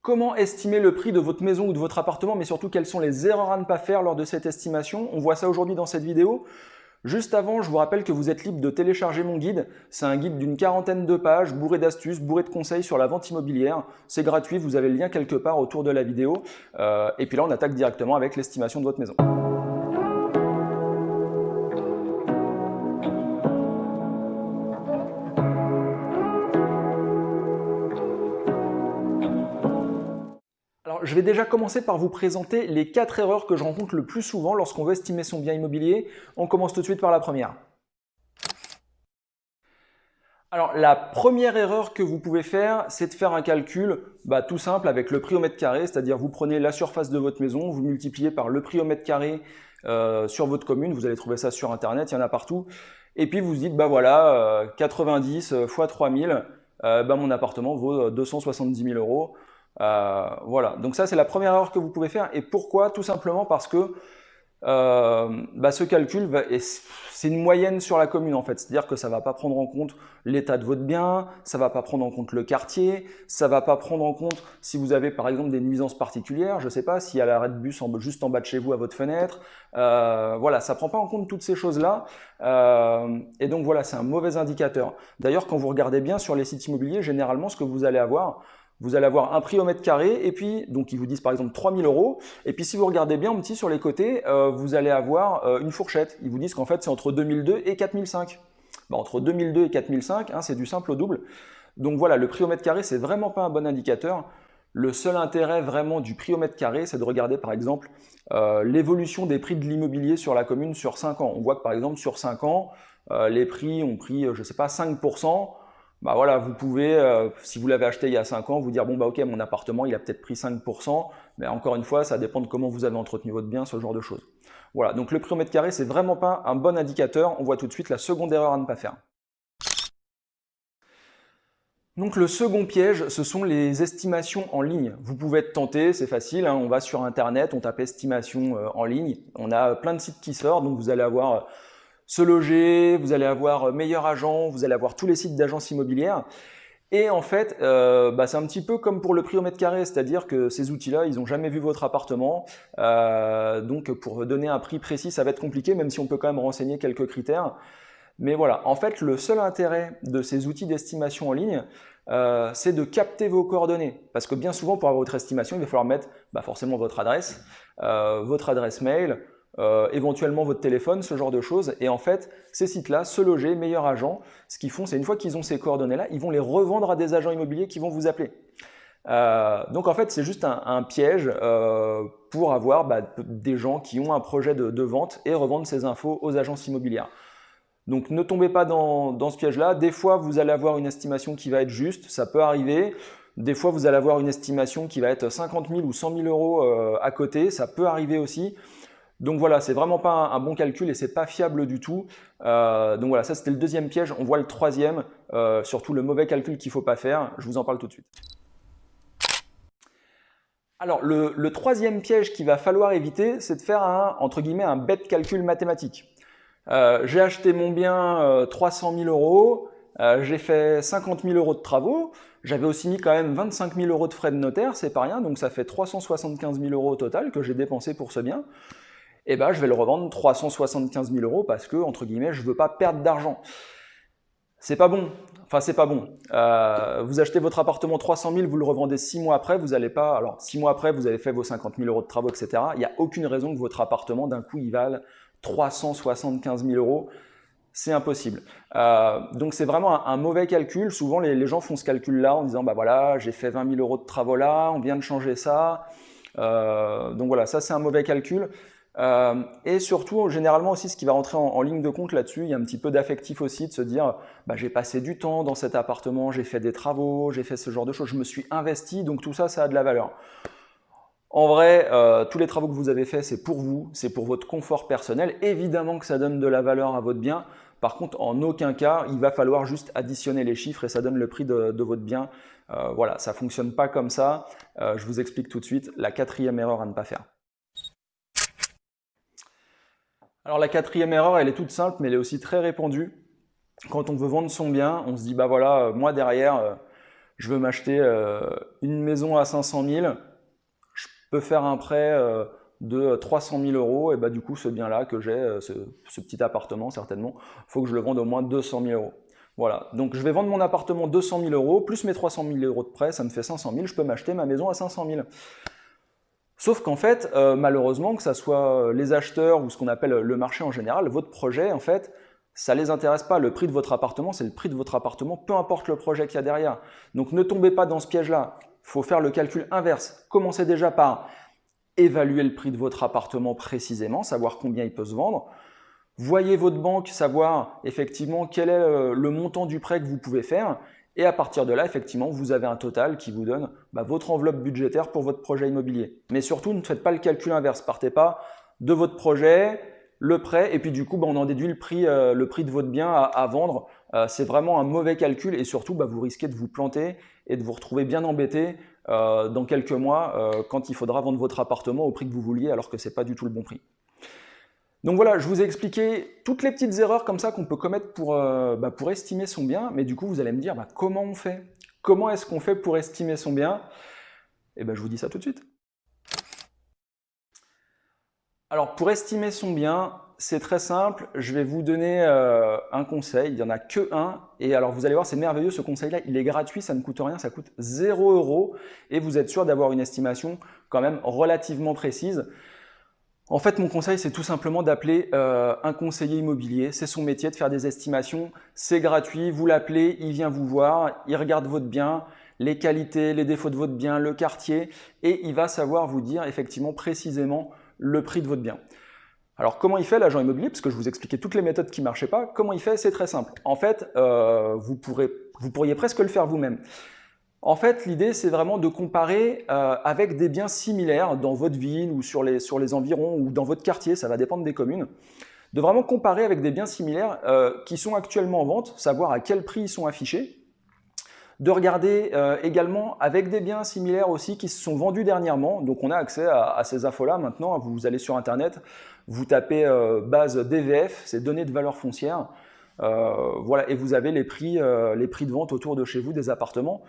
Comment estimer le prix de votre maison ou de votre appartement, mais surtout quelles sont les erreurs à ne pas faire lors de cette estimation? On voit ça aujourd'hui dans cette vidéo. Juste avant, je vous rappelle que vous êtes libre de télécharger mon guide. C'est un guide d'une quarantaine de pages, bourré d'astuces, bourré de conseils sur la vente immobilière. C'est gratuit, vous avez le lien quelque part autour de la vidéo. Et puis là, on attaque directement avec l'estimation de votre maison. Alors, je vais déjà commencer par vous présenter les 4 erreurs que je rencontre le plus souvent lorsqu'on veut estimer son bien immobilier. On commence tout de suite par la première. Alors, la première erreur que vous pouvez faire, c'est de faire un calcul tout simple avec le prix au mètre carré, c'est-à-dire vous prenez la surface de votre maison, vous multipliez par le prix au mètre carré sur votre commune, vous allez trouver ça sur Internet, il y en a partout, et puis vous vous dites, 90 fois 3000, mon appartement vaut 270 000 euros. Voilà, donc ça c'est la première erreur que vous pouvez faire. Et pourquoi? Tout simplement parce que ce calcul, c'est une moyenne sur la commune en fait. C'est-à-dire que ça ne va pas prendre en compte l'état de votre bien, ça ne va pas prendre en compte le quartier, ça ne va pas prendre en compte si vous avez par exemple des nuisances particulières, je ne sais pas, s'il y a l'arrêt de bus juste en bas de chez vous à votre fenêtre. Voilà, ça ne prend pas en compte toutes ces choses-là. Et donc voilà, c'est un mauvais indicateur. D'ailleurs, quand vous regardez bien sur les sites immobiliers, généralement ce que vous allez avoir un prix au mètre carré, et puis, donc ils vous disent par exemple 3000 euros, et puis si vous regardez bien en petit sur les côtés, vous allez avoir une fourchette. Ils vous disent qu'en fait c'est entre 2002 et 4005. Entre 2002 et 4005, c'est du simple au double. Donc voilà, le prix au mètre carré, c'est vraiment pas un bon indicateur. Le seul intérêt vraiment du prix au mètre carré, c'est de regarder par exemple l'évolution des prix de l'immobilier sur la commune sur 5 ans. On voit que par exemple sur 5 ans, les prix ont pris, je sais pas, 5%. Voilà, vous pouvez, si vous l'avez acheté il y a 5 ans, vous dire ok, mon appartement il a peut-être pris 5%, mais encore une fois, ça dépend de comment vous avez entretenu votre bien, ce genre de choses. Voilà, donc le prix au mètre carré, c'est vraiment pas un bon indicateur. On voit tout de suite la seconde erreur à ne pas faire. Donc le second piège, ce sont les estimations en ligne. Vous pouvez être tenté, c'est facile, on va sur internet, on tape estimation en ligne, on a plein de sites qui sortent, donc vous allez avoir Se Loger, vous allez avoir Meilleur Agent, vous allez avoir tous les sites d'agences immobilières. Et en fait, c'est un petit peu comme pour le prix au mètre carré, c'est-à-dire que ces outils-là, ils n'ont jamais vu votre appartement. Donc pour donner un prix précis, ça va être compliqué, même si on peut quand même renseigner quelques critères. Mais voilà, en fait, le seul intérêt de ces outils d'estimation en ligne, c'est de capter vos coordonnées. Parce que bien souvent, pour avoir votre estimation, il va falloir mettre forcément votre adresse mail, éventuellement votre téléphone, ce genre de choses. Et en fait, ces sites-là, Se Loger, Meilleur Agent, ce qu'ils font, c'est une fois qu'ils ont ces coordonnées-là, ils vont les revendre à des agents immobiliers qui vont vous appeler. Donc en fait, c'est juste un piège pour avoir des gens qui ont un projet de vente et revendre ces infos aux agences immobilières. Donc ne tombez pas dans ce piège-là. Des fois, vous allez avoir une estimation qui va être juste, ça peut arriver. Des fois, vous allez avoir une estimation qui va être 50 000 ou 100 000 euros à côté, ça peut arriver aussi. Donc voilà, c'est vraiment pas un bon calcul et c'est pas fiable du tout. Donc voilà, ça c'était le deuxième piège. On voit le troisième, surtout le mauvais calcul qu'il ne faut pas faire. Je vous en parle tout de suite. Alors le troisième piège qu'il va falloir éviter, c'est de faire entre guillemets, un bête calcul mathématique. J'ai acheté mon bien 300 000 euros, j'ai fait 50 000 euros de travaux, j'avais aussi mis quand même 25 000 euros de frais de notaire, c'est pas rien, donc ça fait 375 000 euros au total que j'ai dépensé pour ce bien. Et je vais le revendre 375 000 euros parce que, entre guillemets, je ne veux pas perdre d'argent. C'est pas bon. Enfin, c'est pas bon. Vous achetez votre appartement 300 000, vous le revendez 6 mois après, vous n'allez pas. Alors, 6 mois après, vous avez fait vos 50 000 euros de travaux, etc. Il n'y a aucune raison que votre appartement, d'un coup, il vale 375 000 euros. C'est impossible. Donc, c'est vraiment un mauvais calcul. Souvent, les gens font ce calcul-là en disant voilà, j'ai fait 20 000 euros de travaux là, on vient de changer ça. Donc voilà, ça, c'est un mauvais calcul. Et surtout, généralement aussi, ce qui va rentrer en ligne de compte là-dessus, il y a un petit peu d'affectif aussi, de se dire j'ai passé du temps dans cet appartement, j'ai fait des travaux, j'ai fait ce genre de choses, je me suis investi, donc tout ça, ça a de la valeur. En vrai, tous les travaux que vous avez faits, c'est pour vous, c'est pour votre confort personnel. Évidemment que ça donne de la valeur à votre bien. Par contre, en aucun cas, il va falloir juste additionner les chiffres et ça donne le prix de votre bien. Voilà, ça ne fonctionne pas comme ça. Je vous explique tout de suite la quatrième erreur à ne pas faire. Alors la quatrième erreur, elle est toute simple, mais elle est aussi très répandue. Quand on veut vendre son bien, on se dit moi derrière, je veux m'acheter une maison à 500 000, je peux faire un prêt de 300 000 euros, et bah, du coup ce bien-là que j'ai, ce petit appartement certainement, il faut que je le vende au moins 200 000 euros. Voilà, donc je vais vendre mon appartement 200 000 euros, plus mes 300 000 euros de prêt, ça me fait 500 000, je peux m'acheter ma maison à 500 000. Sauf qu'en fait, malheureusement, que ce soit les acheteurs ou ce qu'on appelle le marché en général, votre projet, en fait, ça ne les intéresse pas. Le prix de votre appartement, c'est le prix de votre appartement, peu importe le projet qu'il y a derrière. Donc ne tombez pas dans ce piège-là. Il faut faire le calcul inverse. Commencez déjà par évaluer le prix de votre appartement précisément, savoir combien il peut se vendre. Voyez votre banque, savoir effectivement quel est le montant du prêt que vous pouvez faire. Et à partir de là, effectivement, vous avez un total qui vous donne votre enveloppe budgétaire pour votre projet immobilier. Mais surtout, ne faites pas le calcul inverse. Partez pas de votre projet, le prêt, et puis du coup, on en déduit le prix de votre bien à vendre. C'est vraiment un mauvais calcul et surtout, vous risquez de vous planter et de vous retrouver bien embêté dans quelques mois quand il faudra vendre votre appartement au prix que vous vouliez alors que ce n'est pas du tout le bon prix. Donc voilà, je vous ai expliqué toutes les petites erreurs comme ça qu'on peut commettre pour estimer son bien, mais du coup vous allez me dire comment on fait? Comment est-ce qu'on fait pour estimer son bien? Et je vous dis ça tout de suite. Alors pour estimer son bien, c'est très simple, je vais vous donner un conseil, il n'y en a que un, et alors vous allez voir c'est merveilleux, ce conseil-là il est gratuit, ça ne coûte rien, ça coûte 0 € et vous êtes sûr d'avoir une estimation quand même relativement précise. En fait, mon conseil, c'est tout simplement d'appeler un conseiller immobilier. C'est son métier de faire des estimations. C'est gratuit, vous l'appelez, il vient vous voir, il regarde votre bien, les qualités, les défauts de votre bien, le quartier, et il va savoir vous dire effectivement précisément le prix de votre bien. Alors, comment il fait l'agent immobilier? Parce que je vous expliquais toutes les méthodes qui ne marchaient pas. Comment il fait? C'est très simple. En fait, vous pourriez presque le faire vous-même. En fait, l'idée, c'est vraiment de comparer avec des biens similaires dans votre ville ou sur les environs ou dans votre quartier, ça va dépendre des communes, de vraiment comparer avec des biens similaires qui sont actuellement en vente, savoir à quel prix ils sont affichés, de regarder également avec des biens similaires aussi qui se sont vendus dernièrement, donc on a accès à ces infos-là maintenant, vous allez sur Internet, vous tapez base DVF, c'est données de valeur foncière, voilà, et vous avez les prix de vente autour de chez vous des appartements.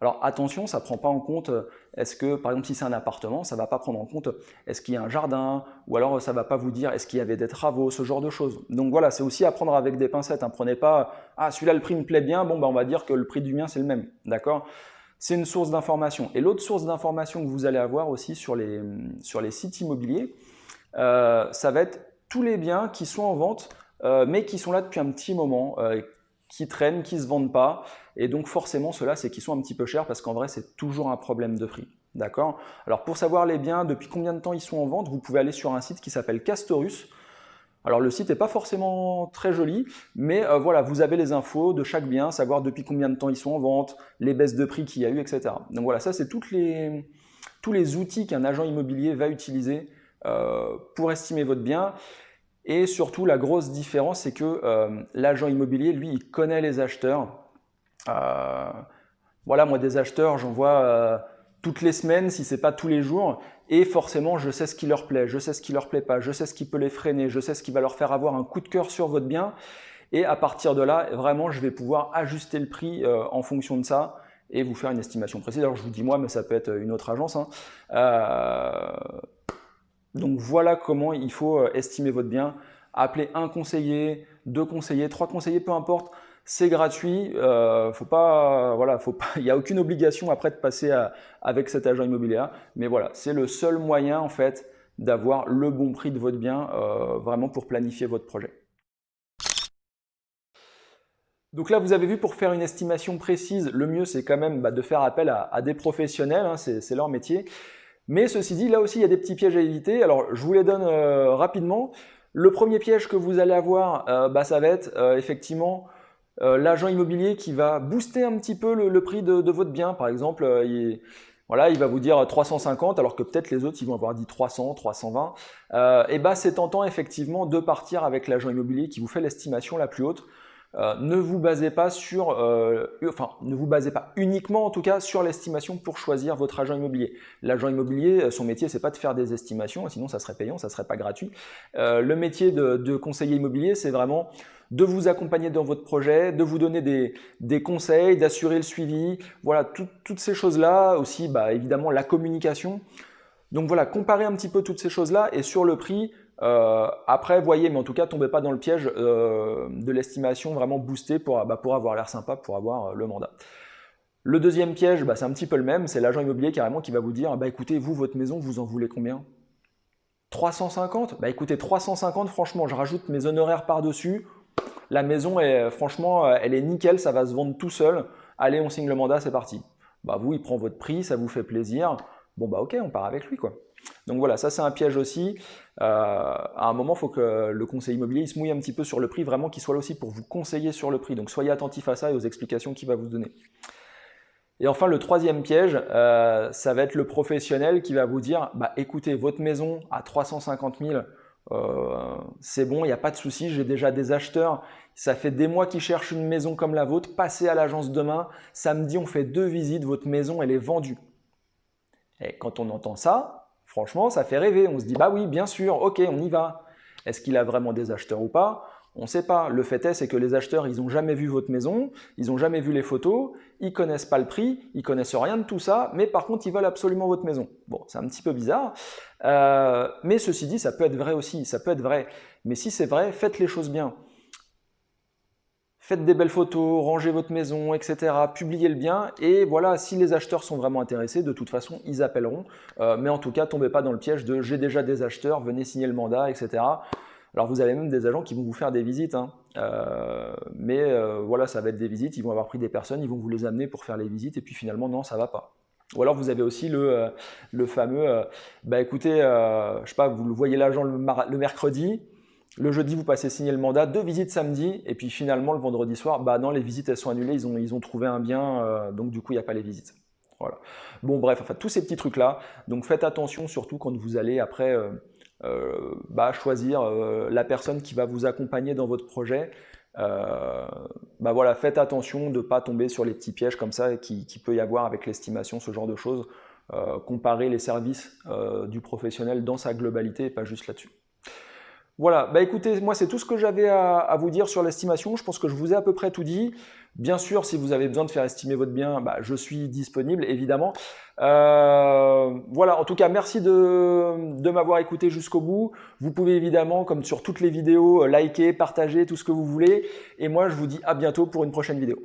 Alors attention, ça ne prend pas en compte, est-ce que par exemple si c'est un appartement, ça ne va pas prendre en compte est-ce qu'il y a un jardin, ou alors ça ne va pas vous dire est-ce qu'il y avait des travaux, ce genre de choses. Donc voilà, c'est aussi à prendre avec des pincettes, hein. Prenez pas « ah celui-là le prix me plaît bien, bon on va dire que le prix du mien c'est le même », d'accord? C'est une source d'information. Et l'autre source d'information que vous allez avoir aussi sur les sites immobiliers, ça va être tous les biens qui sont en vente, mais qui sont là depuis un petit moment, qui traînent, qui ne se vendent pas, et donc forcément ceux-là c'est qu'ils sont un petit peu chers parce qu'en vrai c'est toujours un problème de prix, d'accord? Alors pour savoir les biens, depuis combien de temps ils sont en vente, vous pouvez aller sur un site qui s'appelle Castorus. Alors le site n'est pas forcément très joli, mais voilà, vous avez les infos de chaque bien, savoir depuis combien de temps ils sont en vente, les baisses de prix qu'il y a eu, etc. Donc voilà, ça c'est tous les outils qu'un agent immobilier va utiliser pour estimer votre bien. Et surtout, la grosse différence, c'est que l'agent immobilier, lui, il connaît les acheteurs. Voilà, moi, des acheteurs, j'en vois toutes les semaines, si ce n'est pas tous les jours. Et forcément, je sais ce qui leur plaît, je sais ce qui leur plaît pas, je sais ce qui peut les freiner, je sais ce qui va leur faire avoir un coup de cœur sur votre bien. Et à partir de là, vraiment, je vais pouvoir ajuster le prix en fonction de ça et vous faire une estimation précise. Alors, je vous dis moi, mais ça peut être une autre agence, hein. Donc voilà comment il faut estimer votre bien. Appelez un conseiller, 2 conseillers, 3 conseillers, peu importe. C'est gratuit. Il n'y a aucune obligation après de passer avec cet agent immobilier-là. Mais voilà, c'est le seul moyen en fait d'avoir le bon prix de votre bien vraiment pour planifier votre projet. Donc là, vous avez vu, pour faire une estimation précise, le mieux c'est quand même de faire appel à des professionnels, hein, c'est leur métier. Mais ceci dit, là aussi, il y a des petits pièges à éviter. Alors, je vous les donne rapidement. Le premier piège que vous allez avoir, ça va être effectivement l'agent immobilier qui va booster un petit peu le prix de votre bien. Par exemple, il va vous dire 350, alors que peut-être les autres, ils vont avoir dit 300, 320. C'est tentant effectivement de partir avec l'agent immobilier qui vous fait l'estimation la plus haute. ne vous basez pas sur, ne vous basez pas uniquement en tout cas sur l'estimation pour choisir votre agent immobilier. L'agent immobilier, son métier, c'est pas de faire des estimations, sinon ça serait payant, ça serait pas gratuit. Le métier de conseiller immobilier, c'est vraiment de vous accompagner dans votre projet, de vous donner des conseils, d'assurer le suivi, voilà, toutes ces choses-là, aussi évidemment la communication. Donc voilà, comparez un petit peu toutes ces choses-là et sur le prix, après voyez, mais en tout cas tombez pas dans le piège de l'estimation vraiment boostée pour avoir l'air sympa, pour avoir le mandat. Le deuxième piège, c'est un petit peu le même, c'est l'agent immobilier carrément qui va vous dire écoutez, vous, votre maison, vous en voulez combien? 350? Écoutez, 350, franchement, je rajoute mes honoraires par-dessus. La maison, franchement, elle est nickel, ça va se vendre tout seul. Allez, on signe le mandat, c'est parti. Vous, il prend votre prix, ça vous fait plaisir. Bon, ok, on part avec lui, quoi. Donc voilà, ça c'est un piège aussi. À un moment, il faut que le conseiller immobilier il se mouille un petit peu sur le prix, vraiment qu'il soit là aussi pour vous conseiller sur le prix. Donc soyez attentif à ça et aux explications qu'il va vous donner. Et enfin, le troisième piège, ça va être le professionnel qui va vous dire écoutez, votre maison à 350 000, c'est bon, il n'y a pas de souci, j'ai déjà des acheteurs. Ça fait des mois qu'ils cherchent une maison comme la vôtre. Passez à l'agence demain. Samedi, on fait 2 visites. Votre maison, elle est vendue. Et quand on entend ça, franchement, ça fait rêver. On se dit oui, bien sûr, ok, on y va. Est-ce qu'il a vraiment des acheteurs ou pas? On ne sait pas. Le fait est, c'est que les acheteurs, ils n'ont jamais vu votre maison, ils n'ont jamais vu les photos, ils ne connaissent pas le prix, ils ne connaissent rien de tout ça, mais par contre, ils veulent absolument votre maison. Bon, c'est un petit peu bizarre, mais ceci dit, ça peut être vrai aussi, ça peut être vrai. Mais si c'est vrai, faites les choses bien. Faites des belles photos, rangez votre maison, etc. Publiez le bien et voilà, si les acheteurs sont vraiment intéressés, de toute façon, ils appelleront. Mais en tout cas, tombez pas dans le piège de j'ai déjà des acheteurs, venez signer le mandat, etc. Alors vous avez même des agents qui vont vous faire des visites, hein. Voilà, ça va être des visites, ils vont avoir pris des personnes, ils vont vous les amener pour faire les visites et puis finalement, non, ça va pas. Ou alors vous avez aussi le fameux, écoutez, je sais pas, vous le voyez l'agent le mercredi, le jeudi, vous passez signer le mandat, 2 visites samedi, et puis finalement, le vendredi soir, non, les visites, elles sont annulées, ils ont trouvé un bien, donc du coup, il n'y a pas les visites. Voilà. Bon, bref, enfin, tous ces petits trucs-là. Donc, faites attention, surtout quand vous allez après choisir la personne qui va vous accompagner dans votre projet. Voilà, faites attention de ne pas tomber sur les petits pièges comme ça qui peut y avoir avec l'estimation, ce genre de choses. Comparez les services du professionnel dans sa globalité et pas juste là-dessus. Voilà, écoutez, moi c'est tout ce que j'avais à vous dire sur l'estimation. Je pense que je vous ai à peu près tout dit. Bien sûr, si vous avez besoin de faire estimer votre bien, je suis disponible, évidemment. Voilà, en tout cas, merci de m'avoir écouté jusqu'au bout. Vous pouvez évidemment, comme sur toutes les vidéos, liker, partager, tout ce que vous voulez. Et moi, je vous dis à bientôt pour une prochaine vidéo.